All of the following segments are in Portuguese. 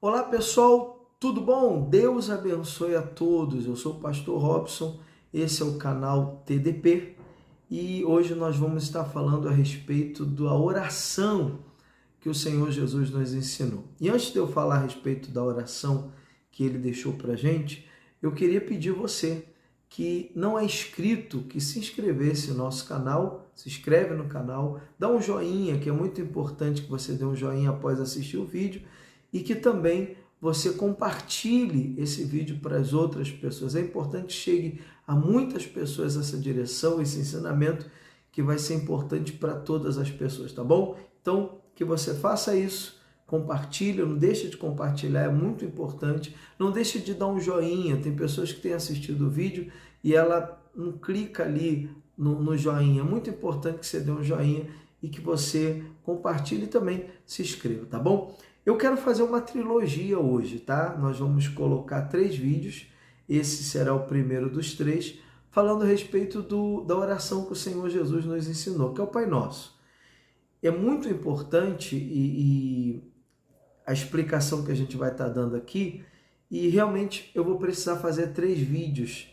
Olá pessoal, tudo bom? Deus abençoe a todos. Eu sou o pastor Robson, esse é o canal TDP e hoje nós vamos estar falando a respeito da oração que o Senhor Jesus nos ensinou. E antes de eu falar a respeito da oração que ele deixou para a gente, eu queria pedir você que não é inscrito, que se inscrevesse no nosso canal, se inscreve no canal, dá um joinha, que é muito importante que você dê um joinha após assistir o vídeo, e que também você compartilhe esse vídeo para as outras pessoas. É importante que chegue a muitas pessoas essa direção, esse ensinamento, que vai ser importante para todas as pessoas, tá bom? Então, que você faça isso, compartilhe, não deixe de compartilhar, é muito importante. Não deixe de dar um joinha, tem pessoas que têm assistido o vídeo e ela não clica ali no joinha. É muito importante que você dê um joinha e que você compartilhe e também se inscreva, tá bom? Eu quero fazer uma trilogia hoje, tá? Nós vamos colocar 3 vídeos, esse será o primeiro dos 3, falando a respeito da oração que o Senhor Jesus nos ensinou, que é o Pai Nosso. É muito importante e a explicação que a gente vai estar dando aqui, e realmente eu vou precisar fazer 3 vídeos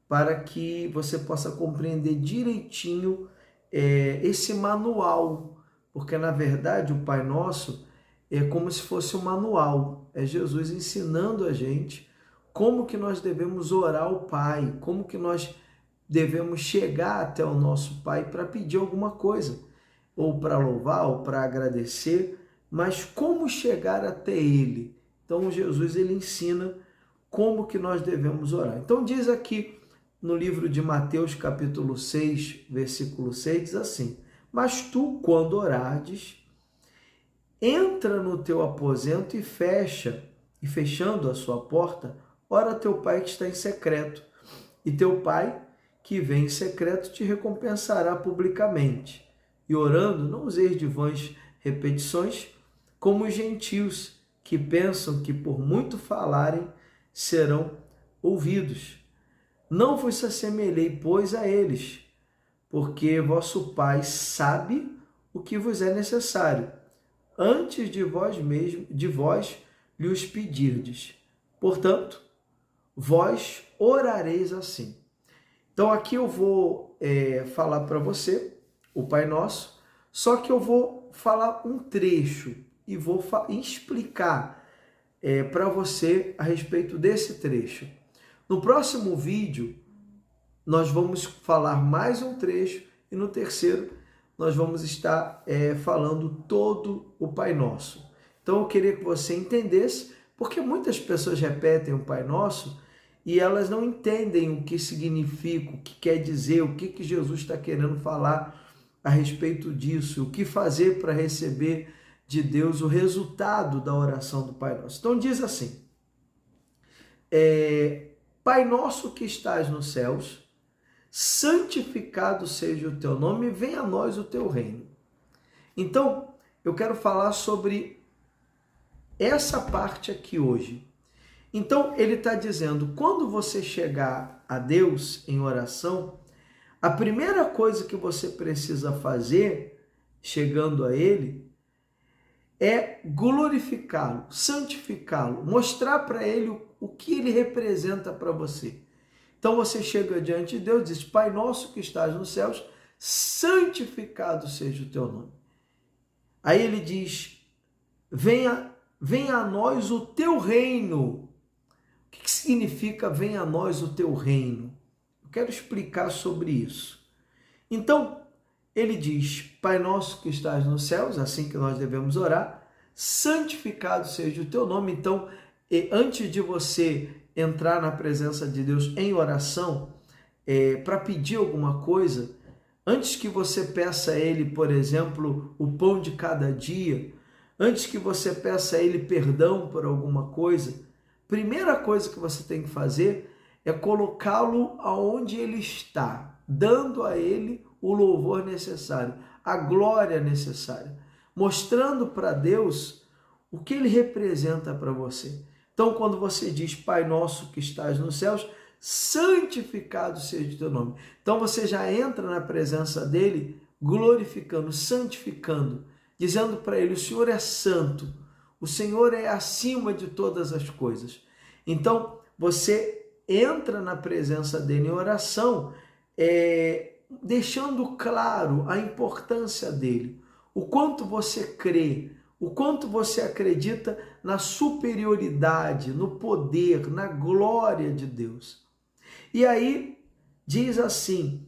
para que você possa compreender direitinho esse manual, porque na verdade o Pai Nosso é como se fosse um manual, é Jesus ensinando a gente como que nós devemos orar ao Pai, como que nós devemos chegar até o nosso Pai para pedir alguma coisa, ou para louvar, ou para agradecer, mas como chegar até Ele. Então Jesus ele ensina como que nós devemos orar. Então diz aqui no livro de Mateus capítulo 6, versículo 6, diz assim: mas tu, quando orares, entra no teu aposento e fecha, e fechando a sua porta, ora teu Pai que está em secreto, e teu Pai que vem em secreto te recompensará publicamente. E orando, não useis de vãs repetições, como os gentios, que pensam que por muito falarem serão ouvidos. Não vos assemelhei, pois, a eles, porque vosso Pai sabe o que vos é necessário, antes de vós mesmos, de vós lhes pedirdes. Portanto, vós orareis assim. Então aqui eu vou falar para você o Pai Nosso, só que eu vou falar um trecho e vou explicar para você a respeito desse trecho. No próximo vídeo, nós vamos falar mais um trecho e no terceiro nós vamos estar falando todo o Pai Nosso. Então eu queria que você entendesse, porque muitas pessoas repetem o Pai Nosso e elas não entendem o que significa, o que quer dizer, o que Jesus está querendo falar a respeito disso, o que fazer para receber de Deus o resultado da oração do Pai Nosso. Então diz assim: Pai nosso que estás nos céus, santificado seja o teu nome, venha a nós o teu reino. Então, eu quero falar sobre essa parte aqui hoje. Então, ele está dizendo, quando você chegar a Deus em oração, a primeira coisa que você precisa fazer, chegando a Ele, é glorificá-lo, santificá-lo, mostrar para Ele o que Ele representa para você. Então você chega diante de Deus e diz: Pai nosso que estás nos céus, santificado seja o teu nome. Aí ele diz: venha a nós o teu reino. O que significa venha a nós o teu reino? Eu quero explicar sobre isso. Então, ele diz: Pai nosso que estás nos céus, assim que nós devemos orar, santificado seja o teu nome. Então, antes de você entrar na presença de Deus em oração, para pedir alguma coisa, antes que você peça a Ele, por exemplo, o pão de cada dia, antes que você peça a Ele perdão por alguma coisa, primeira coisa que você tem que fazer é colocá-lo aonde Ele está, dando a Ele o louvor necessário, a glória necessária, mostrando para Deus o que Ele representa para você. Então, quando você diz Pai nosso que estás nos céus, santificado seja o teu nome. Então, você já entra na presença dele, glorificando, santificando, dizendo para ele: o Senhor é santo, O Senhor é acima de todas as coisas. Então, você entra na presença dele em oração, deixando claro a importância dele, o quanto você crê, o quanto você acredita na superioridade, no poder, na glória de Deus. E aí diz assim,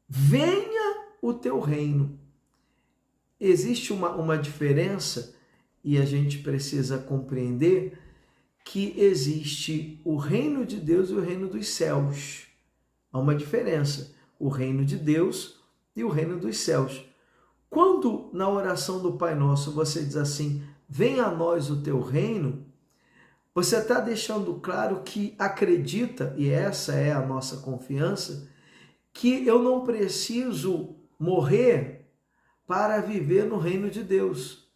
venha o teu reino. Existe uma diferença e a gente precisa compreender que existe o reino de Deus e o reino dos céus. Há uma diferença, o reino de Deus e o reino dos céus. Quando na oração do Pai Nosso você diz assim, venha a nós o teu reino, você está deixando claro que acredita, e essa é a nossa confiança, que eu não preciso morrer para viver no reino de Deus.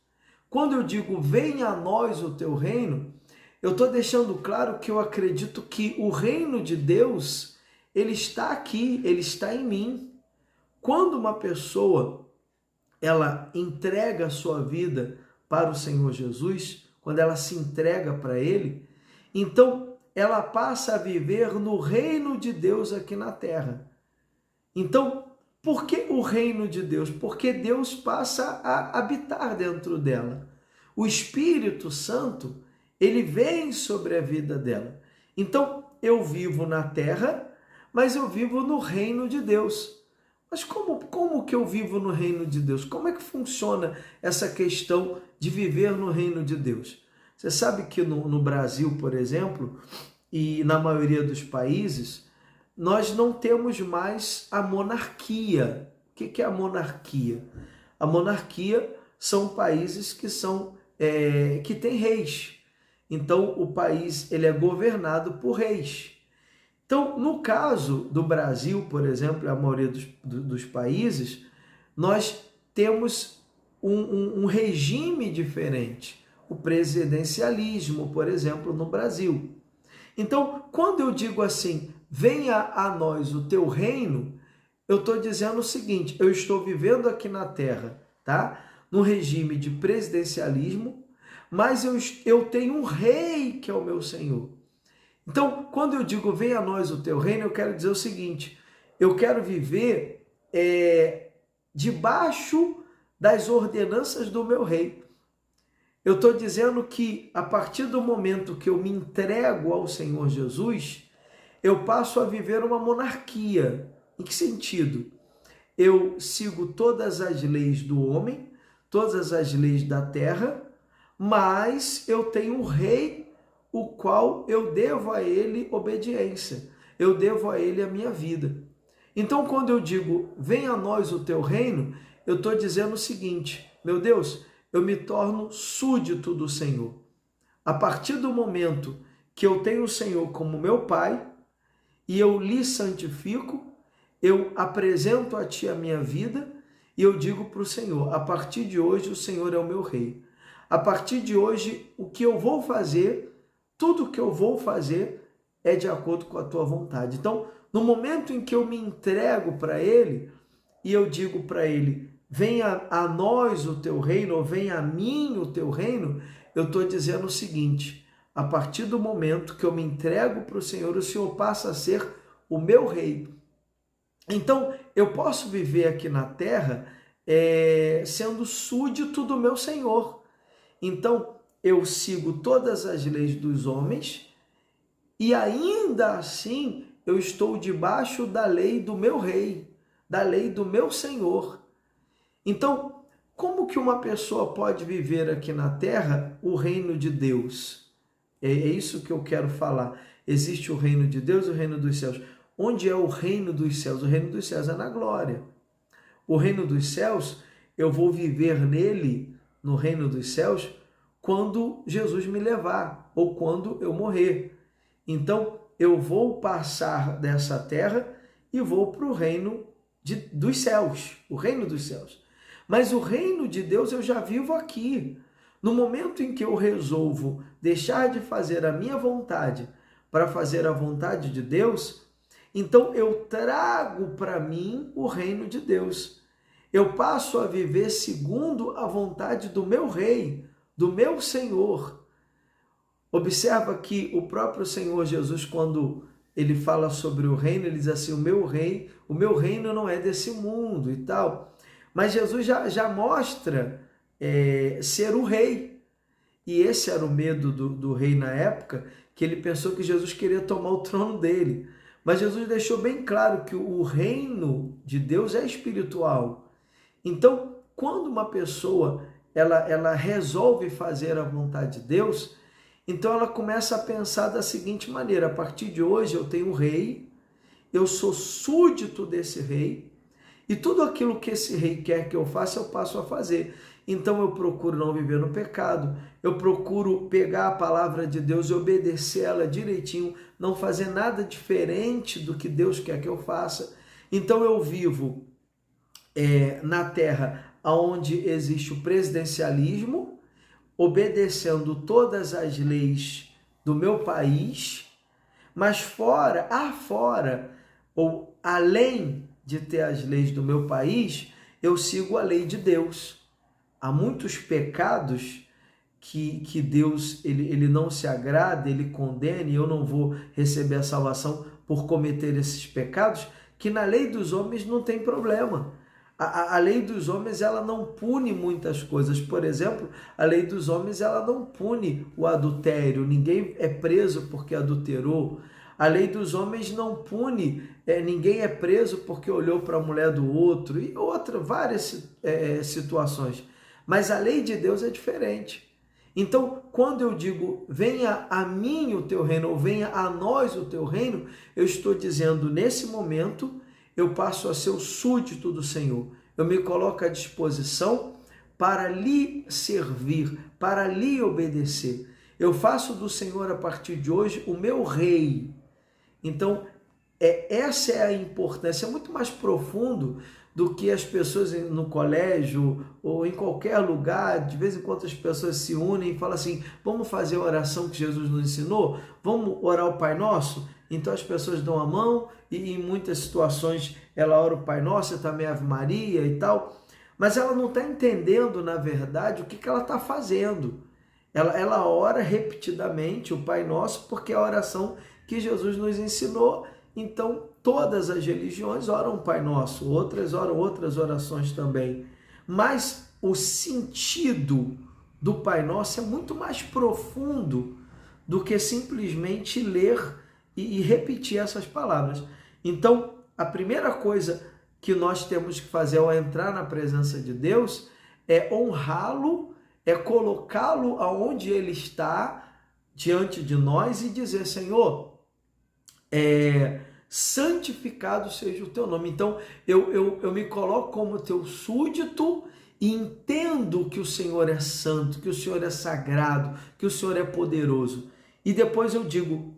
Quando eu digo, venha a nós o teu reino, eu estou deixando claro que eu acredito que o reino de Deus, ele está aqui, ele está em mim. Quando uma pessoa, ela entrega a sua vida para o Senhor Jesus, quando ela se entrega para Ele, então ela passa a viver no reino de Deus aqui na terra. Então, por que o reino de Deus? Porque Deus passa a habitar dentro dela. O Espírito Santo, ele vem sobre a vida dela. Então, eu vivo na terra, mas eu vivo no reino de Deus. Mas como que eu vivo no reino de Deus? Como é que funciona essa questão de viver no reino de Deus? Você sabe que no Brasil, por exemplo, e na maioria dos países, nós não temos mais a monarquia. O que é a monarquia? A monarquia são países que têm reis. Então, o país ele é governado por reis. Então, no caso do Brasil, por exemplo, a maioria dos países, nós temos um regime diferente. O presidencialismo, por exemplo, no Brasil. Então, quando eu digo assim, venha a nós o teu reino, eu estou dizendo o seguinte, eu estou vivendo aqui na terra, tá? No regime de presidencialismo, mas eu tenho um rei que é o meu Senhor. Então, quando eu digo venha a nós o teu reino, eu quero dizer o seguinte, eu quero viver debaixo das ordenanças do meu rei. Eu estou dizendo que a partir do momento que eu me entrego ao Senhor Jesus, eu passo a viver uma monarquia. Em que sentido? Eu sigo todas as leis do homem, todas as leis da terra, mas eu tenho um rei, o qual eu devo a ele obediência, eu devo a ele a minha vida. Então, quando eu digo, venha a nós o teu reino, eu estou dizendo o seguinte, meu Deus, eu me torno súdito do Senhor. A partir do momento que eu tenho o Senhor como meu Pai, e eu lhe santifico, eu apresento a Ti a minha vida, e eu digo para o Senhor, a partir de hoje o Senhor é o meu Rei. A partir de hoje, o que eu vou fazer, tudo que eu vou fazer é de acordo com a Tua vontade. Então, no momento em que eu me entrego para Ele, e eu digo para Ele, venha a nós o Teu reino, ou venha a mim o Teu reino, eu estou dizendo o seguinte, a partir do momento que eu me entrego para o Senhor passa a ser o meu Rei. Então, eu posso viver aqui na terra sendo súdito do meu Senhor. Então, eu sigo todas as leis dos homens e ainda assim eu estou debaixo da lei do meu rei, da lei do meu Senhor. Então, como que uma pessoa pode viver aqui na terra o reino de Deus? É isso que eu quero falar. Existe o reino de Deus e o reino dos céus. Onde é o reino dos céus? O reino dos céus é na glória. O reino dos céus, eu vou viver nele, no reino dos céus, quando Jesus me levar ou quando eu morrer. Então, eu vou passar dessa terra e vou para o reino dos céus, o reino dos céus. Mas o reino de Deus eu já vivo aqui. No momento em que eu resolvo deixar de fazer a minha vontade para fazer a vontade de Deus, então eu trago para mim o reino de Deus. Eu passo a viver segundo a vontade do meu rei, do meu Senhor. Observa que o próprio Senhor Jesus, quando ele fala sobre o reino, ele diz assim, o meu reino não é desse mundo e tal. Mas Jesus já mostra ser o rei. E esse era o medo do rei na época, que ele pensou que Jesus queria tomar o trono dele. Mas Jesus deixou bem claro que o reino de Deus é espiritual. Então, quando uma pessoa ela resolve fazer a vontade de Deus, então ela começa a pensar da seguinte maneira, a partir de hoje eu tenho um rei, eu sou súdito desse rei, e tudo aquilo que esse rei quer que eu faça, eu passo a fazer. Então eu procuro não viver no pecado, eu procuro pegar a palavra de Deus e obedecer ela direitinho, não fazer nada diferente do que Deus quer que eu faça. Então eu vivo na terra onde existe o presidencialismo, obedecendo todas as leis do meu país, mas fora, ou além de ter as leis do meu país, eu sigo a lei de Deus. Há muitos pecados que Deus ele não se agrada, ele condena, e eu não vou receber a salvação por cometer esses pecados, que na lei dos homens não tem problema. A lei dos homens ela não pune muitas coisas. Por exemplo, a lei dos homens ela não pune o adultério. Ninguém é preso porque adulterou. A lei dos homens não pune, ninguém é preso porque olhou para a mulher do outro e várias situações. Mas a lei de Deus é diferente. Então, quando eu digo, venha a mim o teu reino, ou venha a nós o teu reino, eu estou dizendo, nesse momento, eu passo a ser o súdito do Senhor. Eu me coloco à disposição para lhe servir, para lhe obedecer. Eu faço do Senhor, a partir de hoje, o meu rei. Então, essa é a importância, é muito mais profundo do que as pessoas no colégio ou em qualquer lugar. De vez em quando as pessoas se unem e falam assim, vamos fazer a oração que Jesus nos ensinou? Vamos orar o Pai Nosso? Então as pessoas dão a mão e em muitas situações ela ora o Pai Nosso, também a Ave Maria e tal, mas ela não está entendendo, na verdade, o que ela está fazendo. Ela ora repetidamente o Pai Nosso porque é a oração que Jesus nos ensinou. Então todas as religiões oram o Pai Nosso, outras oram outras orações também, mas o sentido do Pai Nosso é muito mais profundo do que simplesmente ler e repetir essas palavras. Então, a primeira coisa que nós temos que fazer ao entrar na presença de Deus é honrá-lo, é colocá-lo aonde ele está diante de nós e dizer, Senhor, santificado seja o teu nome. Então, eu me coloco como teu súdito e entendo que o Senhor é santo, que o Senhor é sagrado, que o Senhor é poderoso. E depois eu digo,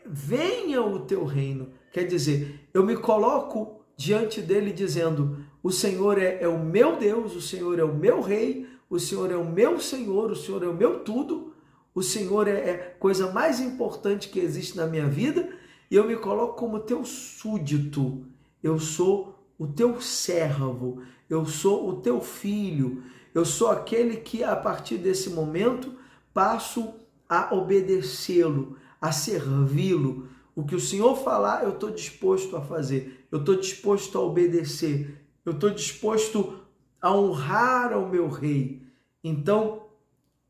venha o teu reino. Quer dizer, eu me coloco diante dele dizendo, o Senhor é o meu Deus, o Senhor é o meu rei, o Senhor é o meu Senhor, o Senhor é o meu tudo, o Senhor é a coisa mais importante que existe na minha vida, e eu me coloco como teu súdito, eu sou o teu servo, eu sou o teu filho, eu sou aquele que a partir desse momento passo a obedecê-lo, a servi-lo. O que o Senhor falar, eu estou disposto a fazer, eu estou disposto a obedecer, eu estou disposto a honrar ao meu rei. Então,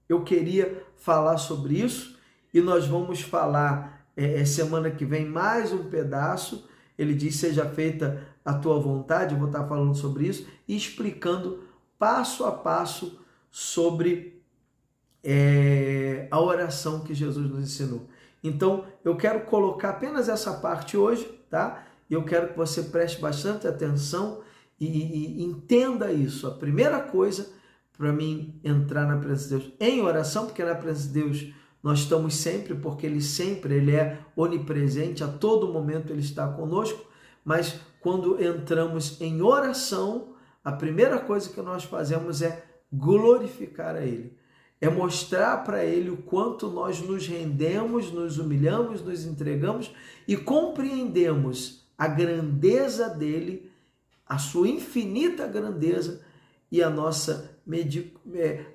eu queria falar sobre isso e nós vamos falar semana que vem mais um pedaço. Ele diz, seja feita a tua vontade, eu vou estar falando sobre isso e explicando passo a passo sobre a oração que Jesus nos ensinou. Então, eu quero colocar apenas essa parte hoje, tá? E eu quero que você preste bastante atenção e entenda isso. A primeira coisa para mim entrar na presença de Deus em oração, porque na presença de Deus nós estamos sempre, porque Ele é onipresente, a todo momento Ele está conosco, mas quando entramos em oração, a primeira coisa que nós fazemos é glorificar a Ele. É mostrar para Ele o quanto nós nos rendemos, nos humilhamos, nos entregamos e compreendemos a grandeza dEle, a sua infinita grandeza e a nossa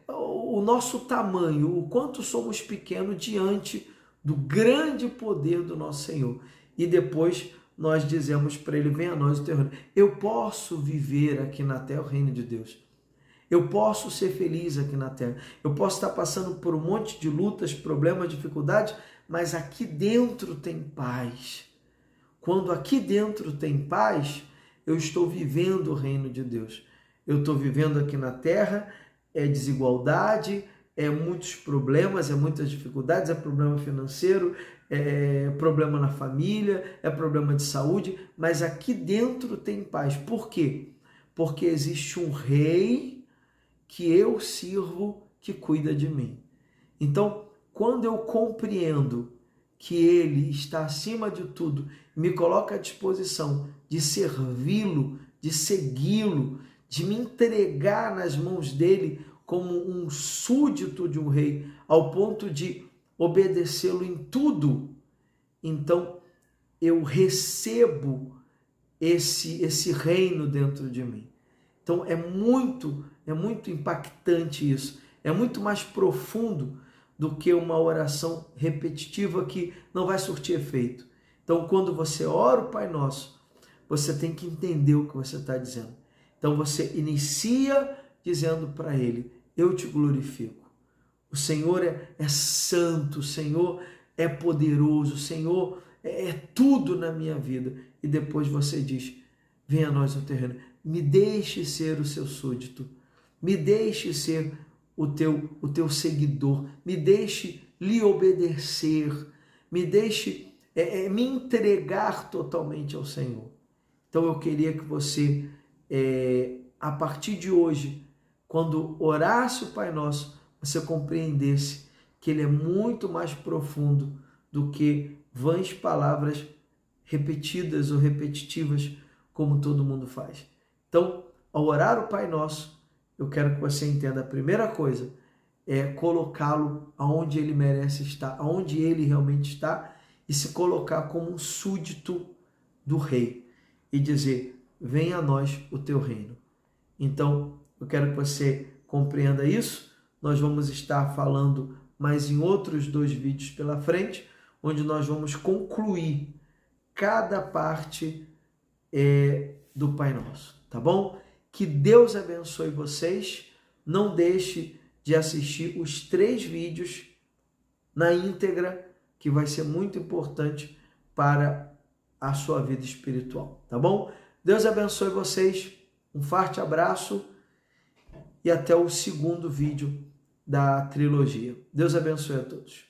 o nosso tamanho, o quanto somos pequenos diante do grande poder do nosso Senhor. E depois nós dizemos para ele: venha a nós o teu reino. Eu posso viver aqui na terra o reino de Deus. Eu posso ser feliz aqui na terra. Eu posso estar passando por um monte de lutas, problemas, dificuldades, mas aqui dentro tem paz. Quando aqui dentro tem paz, eu estou vivendo o reino de Deus. Eu estou vivendo aqui na terra, é desigualdade, é muitos problemas, é muitas dificuldades, é problema financeiro, é problema na família, é problema de saúde, mas aqui dentro tem paz. Por quê? Porque existe um rei que eu sirvo, que cuida de mim. Então, quando eu compreendo que ele está acima de tudo, me coloca à disposição de servi-lo, de segui-lo, de me entregar nas mãos dele como um súdito de um rei, ao ponto de obedecê-lo em tudo, então eu recebo esse reino dentro de mim. Então é muito impactante isso. É muito mais profundo do que uma oração repetitiva que não vai surtir efeito. Então, quando você ora o Pai Nosso, você tem que entender o que você está dizendo. Então, você inicia dizendo para Ele: eu te glorifico. O Senhor é santo, o Senhor é poderoso, o Senhor é tudo na minha vida. E depois você diz: venha a nós o terreno. Me deixe ser o seu súdito. Me deixe ser o teu seguidor. Me deixe lhe obedecer. Me deixe me entregar totalmente ao Senhor. Então eu queria que você, a partir de hoje, quando orasse o Pai Nosso, você compreendesse que ele é muito mais profundo do que vãs palavras repetidas ou repetitivas, como todo mundo faz. Então, ao orar o Pai Nosso, eu quero que você entenda: a primeira coisa é colocá-lo aonde ele merece estar, aonde ele realmente está, e se colocar como um súdito do rei e dizer: venha a nós o teu reino. Então, eu quero que você compreenda isso. Nós vamos estar falando mais em outros 2 vídeos pela frente, onde nós vamos concluir cada parte do Pai Nosso, tá bom? Que Deus abençoe vocês. Não deixe de assistir os 3 vídeos na íntegra, que vai ser muito importante para a sua vida espiritual, tá bom? Deus abençoe vocês. Um forte abraço e até o 2º vídeo da trilogia. Deus abençoe a todos.